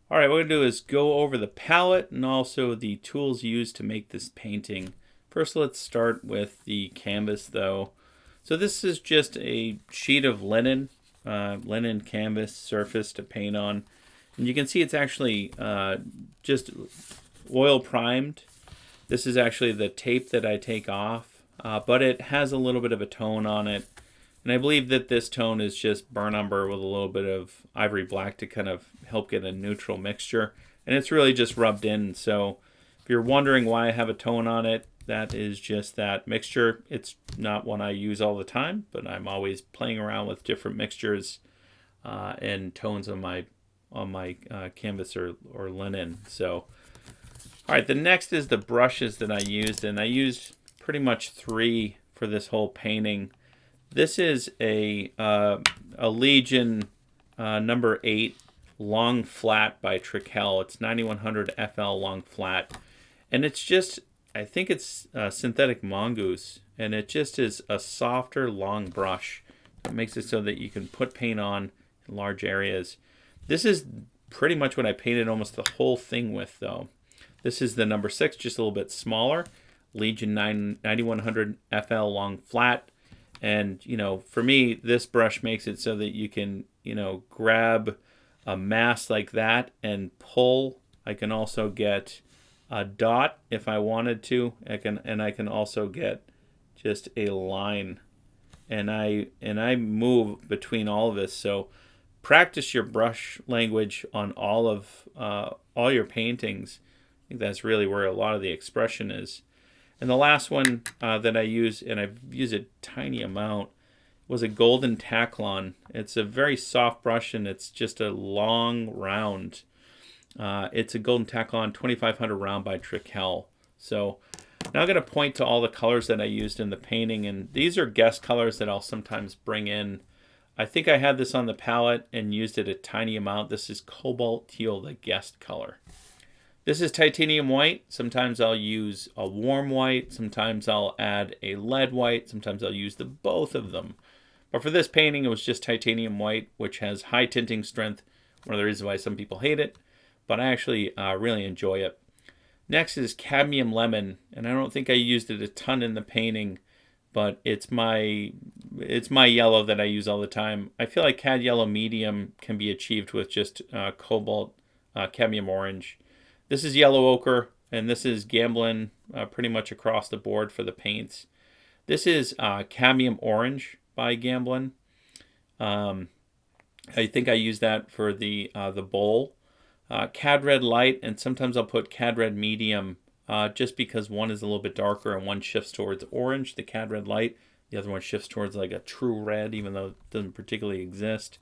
All right, what we're going to do is go over the palette and also the tools used to make this painting. First, let's start with the canvas, though. So this is just a sheet of linen, linen canvas surface to paint on. And you can see it's actually just oil primed. This is actually the tape that I take off, but it has a little bit of a tone on it. And I believe that this tone is just burnt umber with a little bit of ivory black to kind of help get a neutral mixture. And it's really just rubbed in. So if you're wondering why I have a tone on it, that is just that mixture. It's not one I use all the time, but I'm always playing around with different mixtures and tones on my canvas or linen. So, all right, the next is the brushes that I used, and I used pretty much 3 for this whole painting. This is a Legion number 8 long flat by Trekell. It's 9100 FL long flat, and it's just, I think it's synthetic mongoose, and it just is a softer long brush that makes it so that you can put paint on in large areas. This is pretty much what I painted almost the whole thing with, though. This is the number 6, just a little bit smaller, Legion 9100 FL long flat. And, you know, for me, this brush makes it so that you can, you know, grab a mass like that and pull. I can also get a dot if I wanted to. I can also get just a line. And I move between all of this. So practice your brush language on all your paintings. I think that's really where a lot of the expression is. And the last one that I use, and I've used a tiny amount, was a golden Taklon. It's a very soft brush, and it's just a long round. It's a golden Taklon 2500 round by Trekell. So now I'm going to point to all the colors that I used in the painting, and these are guest colors that I'll sometimes bring in. I think I had this on the palette and used it a tiny amount. This is Cobalt Teal, the guest color. This is titanium white. Sometimes I'll use a warm white. Sometimes I'll add a lead white. Sometimes I'll use both of them. But for this painting, it was just titanium white, which has high tinting strength. One of the reasons why some people hate it. But I actually really enjoy it. Next is cadmium lemon. And I don't think I used it a ton in the painting. But it's my yellow that I use all the time. I feel like cad yellow medium can be achieved with just cobalt cadmium orange. This is yellow ochre, and this is Gamblin pretty much across the board for the paints. This is cadmium orange by Gamblin. I think I use that for the bowl. Cad red light, and sometimes I'll put cad red medium just because one is a little bit darker and one shifts towards orange, the cad red light. The other one shifts towards like a true red, even though it doesn't particularly exist.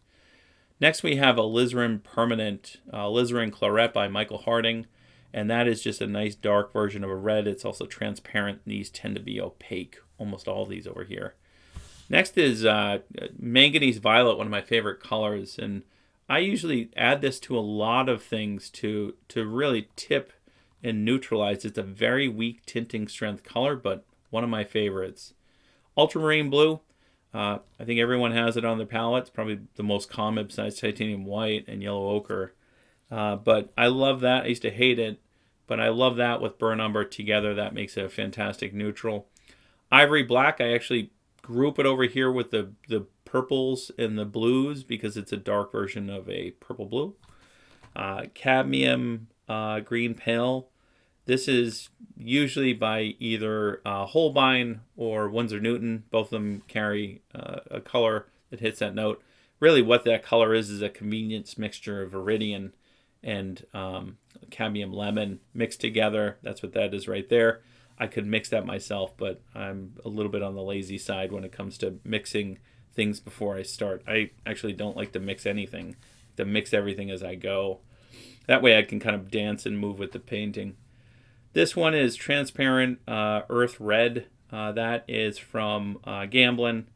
Next we have alizarin permanent, alizarin claret by Michael Harding. And that is just a nice dark version of a red. It's also transparent. These tend to be opaque, almost all these over here. Next is manganese violet, one of my favorite colors. And I usually add this to a lot of things to really tip and neutralize. It's a very weak tinting strength color, but one of my favorites. Ultramarine blue. I think everyone has it on their palette. It's probably the most common besides titanium white and yellow ochre. But I love that. I used to hate it, but I love that with burnt umber together. That makes it a fantastic neutral. Ivory black, I actually group it over here with the purples and the blues because it's a dark version of a purple blue. Cadmium green pale. This is usually by either Holbein or Winsor Newton. Both of them carry a color that hits that note. Really what that color is a convenience mixture of Viridian and cadmium lemon mixed together. That's what that is right there. I could mix that myself, but I'm a little bit on the lazy side when it comes to mixing things before I start. I actually don't like to mix anything, to mix everything as I go. That way I can kind of dance and move with the painting. This one is transparent earth red. That is from Gamblin.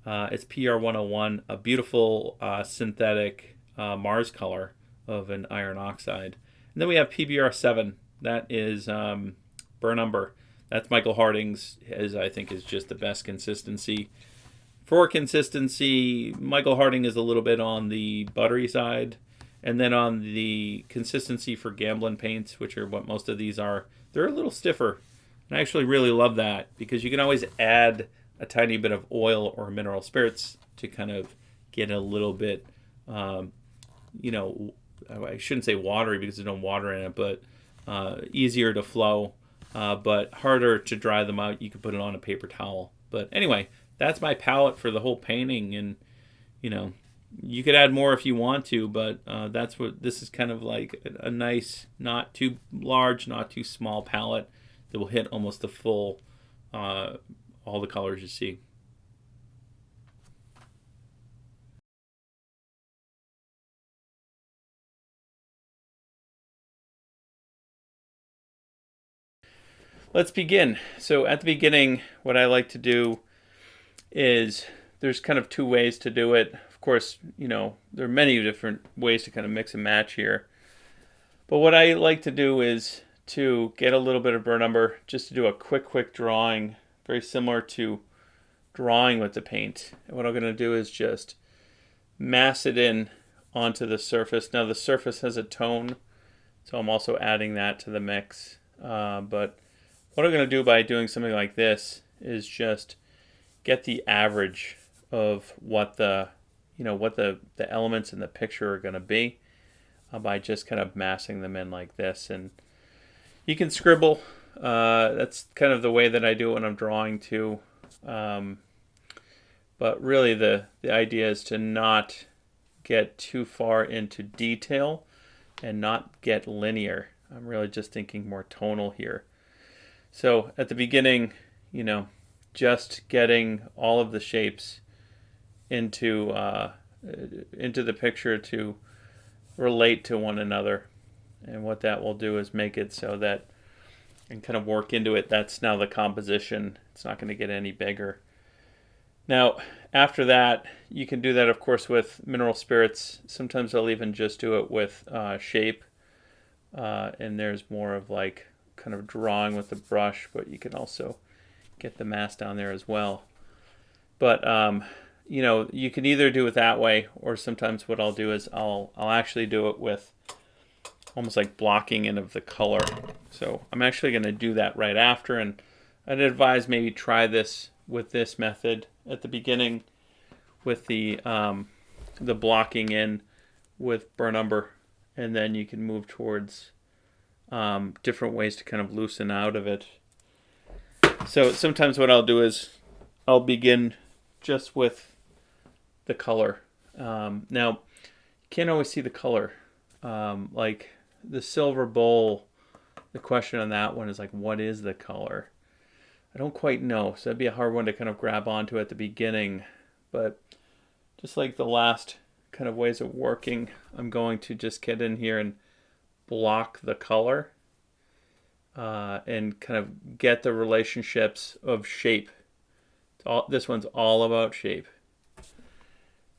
It's PR101, a beautiful synthetic Mars color of an iron oxide. And then we have PBR7. That is burnt umber. That's Michael Harding's, I think is just the best consistency. For consistency, Michael Harding is a little bit on the buttery side, And then on the consistency for gambling paints, which are what most of these are, they're a little stiffer. And I actually really love that because you can always add a tiny bit of oil or mineral spirits to kind of get a little bit, you know, I shouldn't say watery because there's no water in it, but easier to flow, but harder to dry them out. You could put it on a paper towel. But anyway, that's my palette for the whole painting. And, you know, you could add more if you want to, but that's what this is kind of like a nice, not too large, not too small palette that will hit almost the full, all the colors you see. Let's begin. So at the beginning, what I like to do is there's kind of two ways to do it. Of course, you know, there are many different ways to kind of mix and match here. But what I like to do is to get a little bit of burn umber, just to do a quick drawing, very similar to drawing with the paint. And what I'm going to do is just mass it in onto the surface. Now the surface has a tone, so I'm also adding that to the mix. But what I'm going to do by doing something like this is just get the average of what the, you know, what the elements in the picture are going to be by just kind of massing them in like this. And you can scribble. That's kind of the way that I do it when I'm drawing too. But really the idea is to not get too far into detail and not get linear. I'm really just thinking more tonal here. So at the beginning, you know, just getting all of the shapes into the picture to relate to one another. And what that will do is make it so that, and kind of work into it, that's now the composition. It's not going to get any bigger. Now, after that, you can do that, of course, with mineral spirits. Sometimes I'll even just do it with shape. And there's more of like kind of drawing with the brush, but you can also get the mass down there as well. But you know, you can either do it that way, or sometimes what I'll do is I'll actually do it with almost like blocking in of the color. So I'm actually going to do that right after, and I'd advise maybe try this with this method at the beginning with the blocking in with burn umber, and then you can move towards different ways to kind of loosen out of it. So sometimes what I'll do is I'll begin just with the color. Now, you can't always see the color. Like the silver bowl, the question on that one is like, what is the color? I don't quite know, so that'd be a hard one to kind of grab onto at the beginning. But just like the last kind of ways of working, I'm going to just get in here and block the color and kind of get the relationships of shape. This one's all about shape.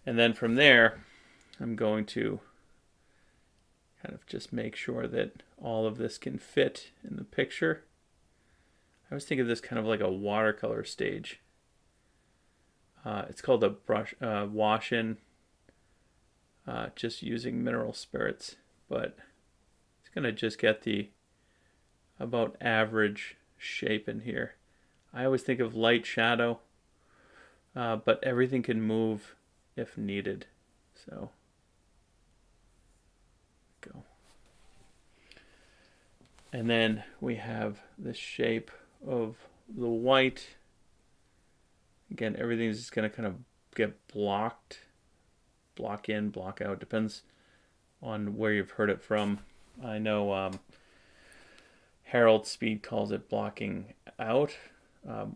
And then from there, I'm going to kind of just make sure that all of this can fit in the picture. I always think of this kind of like a watercolor stage. It's called a brush wash-in, just using mineral spirits, but it's going to just get the about average shape in here. I always think of light shadow, but everything can move if needed. So go. And then we have the shape of the white. Again, everything's just going to kind of get blocked. Block in, block out. Depends on where you've heard it from. I know Harold Speed calls it blocking out,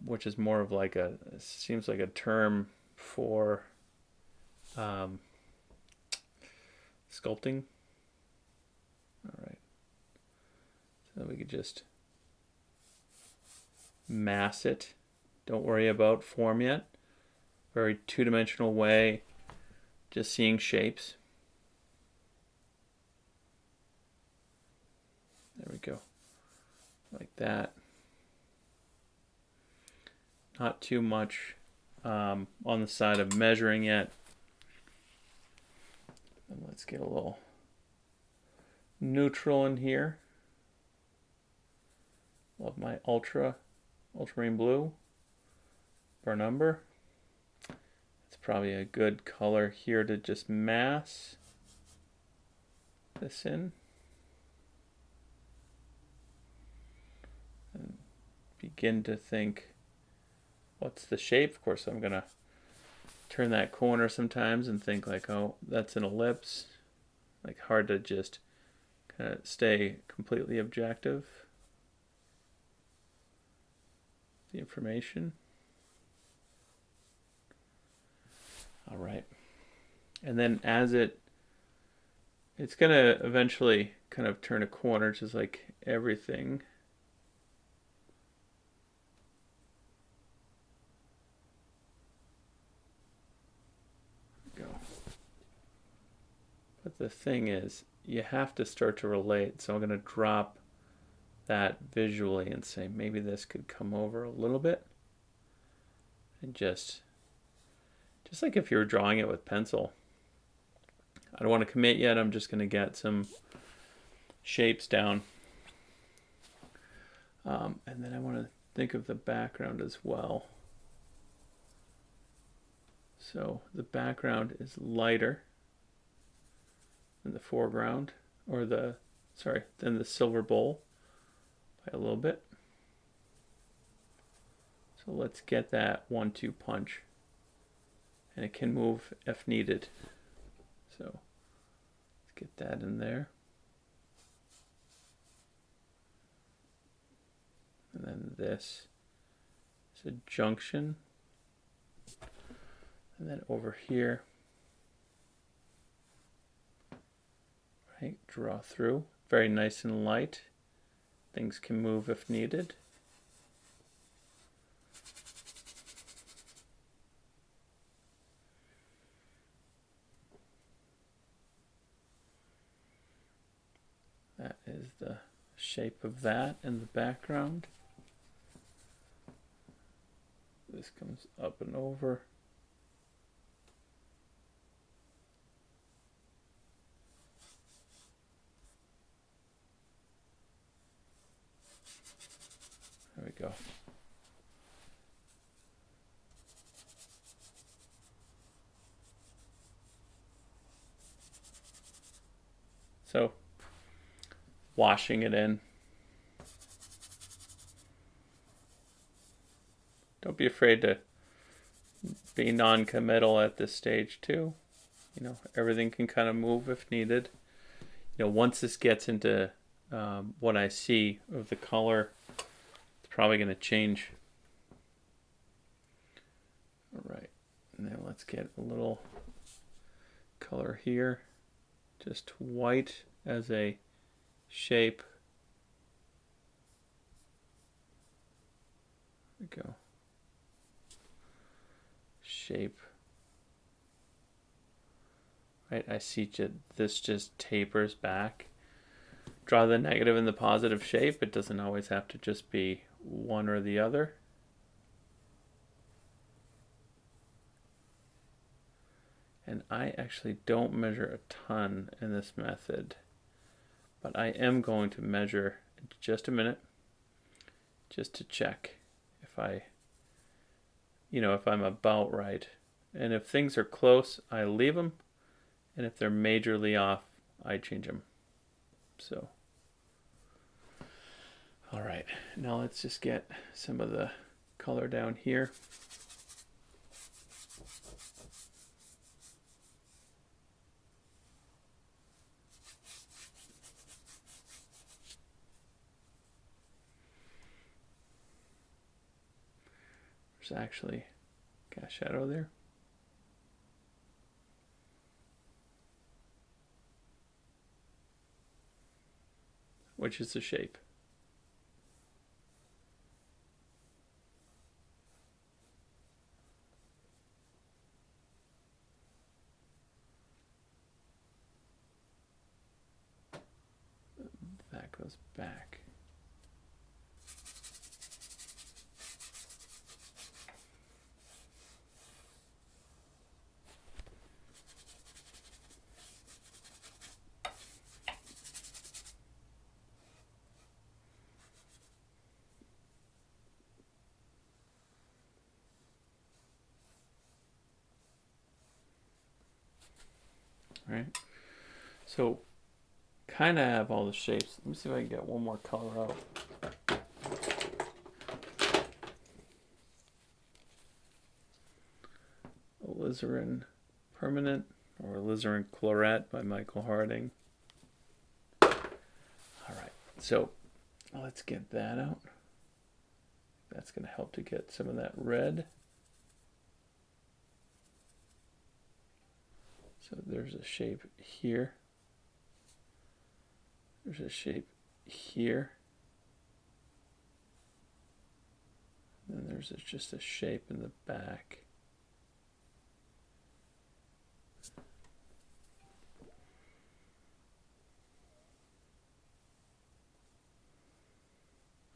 which is more of like seems like a term for sculpting. All right. So we could just mass it. Don't worry about form yet. Very two-dimensional way, just seeing shapes. There we go. Like that. Not too much on the side of measuring yet. And let's get a little neutral in here. Love my ultramarine blue. Burn umber. It's probably a good color here to just mass this in. And begin to think, what's the shape? Of course, I'm going to turn that corner sometimes and think like, oh, that's an ellipse. Like hard to just kind of stay completely objective. The information. All right. And then as it's going to eventually kind of turn a corner, just like everything. Go. But the thing is, you have to start to relate. So I'm going to drop that visually and say maybe this could come over a little bit. And just like if you were drawing it with pencil. I don't want to commit yet. I'm just going to get some shapes down. And then I want to think of the background as well. So the background is lighter than the foreground, or than the silver bowl by a little bit. So let's get that 1-2 punch. And it can move if needed. So let's get that in there. And then this is a junction. And then over here, right, draw through. Very nice and light. Things can move if needed. That is the shape of that in the background. This comes up and over. There we go. So, washing it in. Don't be afraid to be non-committal at this stage too. You know, everything can kind of move if needed. You know, once this gets into what I see of the color, it's probably going to change. All right, and then let's get a little color here. Just white as a shape. There we go. Shape. Right, I see this just tapers back. Draw the negative and the positive shape. It doesn't always have to just be one or the other. And I actually don't measure a ton in this method, but I am going to measure in just a minute, just to check if if I'm about right. And if things are close, I leave them, and if they're majorly off, I change them. So, all right, now let's just get some of the color down here. There's actually got a shadow there. Which is the shape. That goes back. right? So kind of have all the shapes. Let me see if I can get one more color out. Alizarin Permanent, or Alizarin Chlorette by Michael Harding. All right, so let's get that out. That's going to help to get some of that red. So there's a shape here. There's a shape here. And there's just a shape in the back.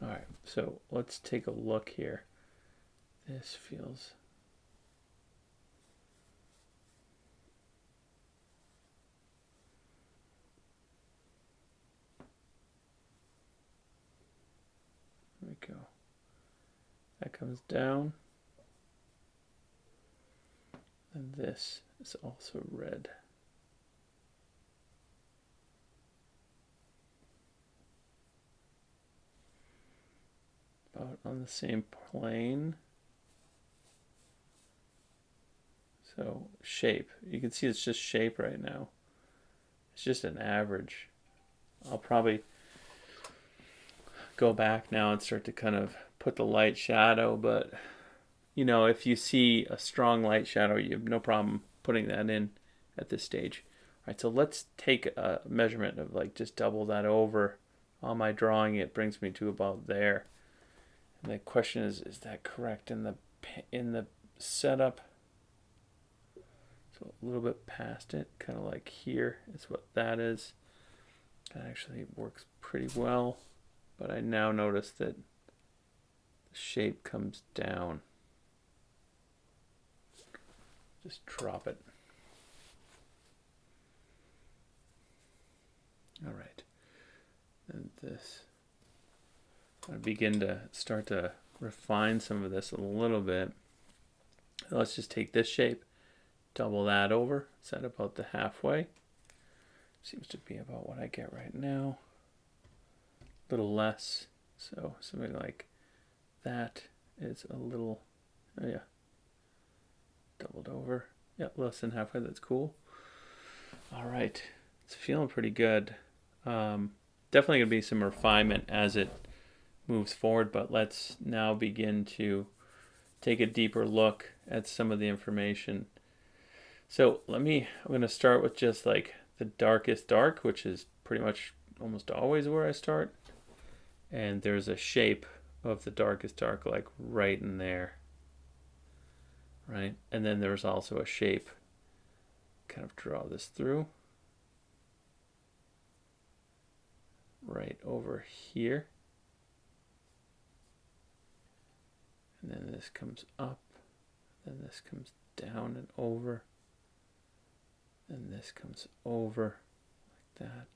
All right, so let's take a look here. This feels... There we go. That comes down. And this is also red. About on the same plane. So shape. You can see it's just shape right now. It's just an average. I'll probably go back now and start to kind of put the light shadow, but you know, if you see a strong light shadow, you have no problem putting that in at this stage. All right, so let's take a measurement of like just double that over. On my drawing, it brings me to about there. And the question is that correct in the setup? So a little bit past it, kind of like here is what that is. That actually works pretty well, but I now notice that the shape comes down. Just drop it. All right. And this. I begin to start to refine some of this a little bit. Let's just take this shape, double that over, set about the halfway. Seems to be about what I get right now. A little less. So something like that is a little, oh yeah, doubled over. Yeah, less than halfway. That's cool. All right. It's feeling pretty good. Definitely going to be some refinement as it moves forward, but let's now begin to take a deeper look at some of the information. So I'm going to start with just like the darkest dark, which is pretty much almost always where I start. And there's a shape of the darkest dark like right in there. Right? And then there's also a shape. Kind of draw this through. Right over here. And then this comes up, then this comes down and over, then this comes over like that.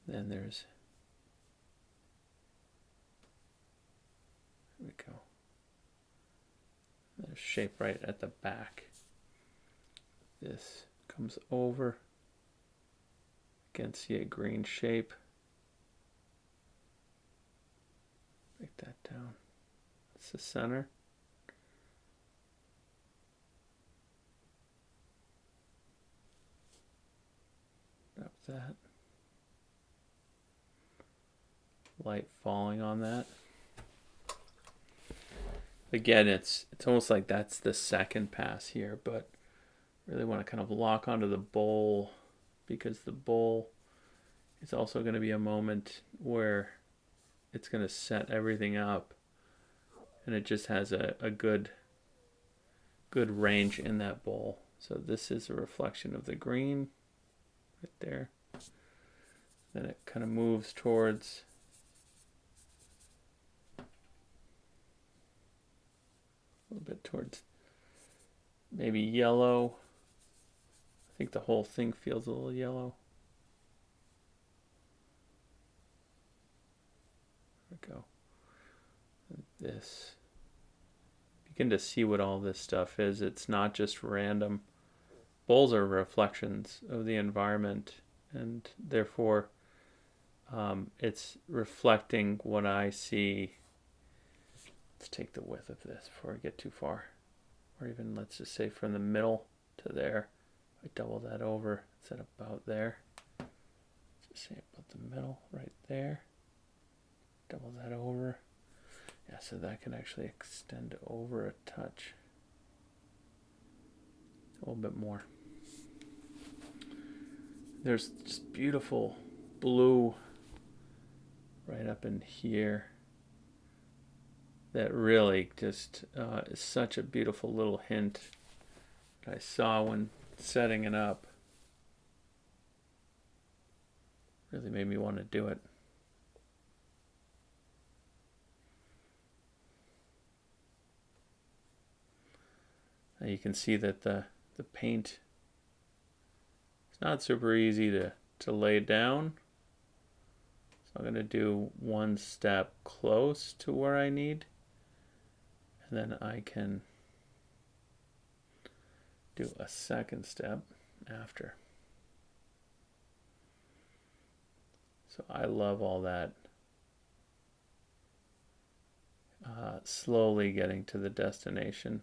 Then there we go. There's shape right at the back. This comes over. Again, see a green shape. Break that down. It's the center. Drop that. Light falling on that. Again, it's almost like that's the second pass here, but really want to kind of lock onto the bowl, because the bowl is also going to be a moment where it's going to set everything up. And it just has a good range in that bowl. So this is a reflection of the green right there. Then it kind of moves towards a little bit towards maybe yellow. I think the whole thing feels a little yellow. There we go. And this. Begin to see what all this stuff is. It's not just random. bowls are reflections of the environment, and therefore it's reflecting what I see. Let's take the width of this before I get too far. Or even, let's just say from the middle to there. I double that over. It's at about there. Let's just say about the middle, right there. Double that over. Yeah, so that can actually extend over a touch. A little bit more. There's just beautiful blue right up in here that really just is such a beautiful little hint that I saw when setting it up. Really made me want to do it. Now you can see that the paint is not super easy to lay down. So I'm going to do one step close to where I need, and then I can do a second step after. So I love all that. Slowly getting to the destination.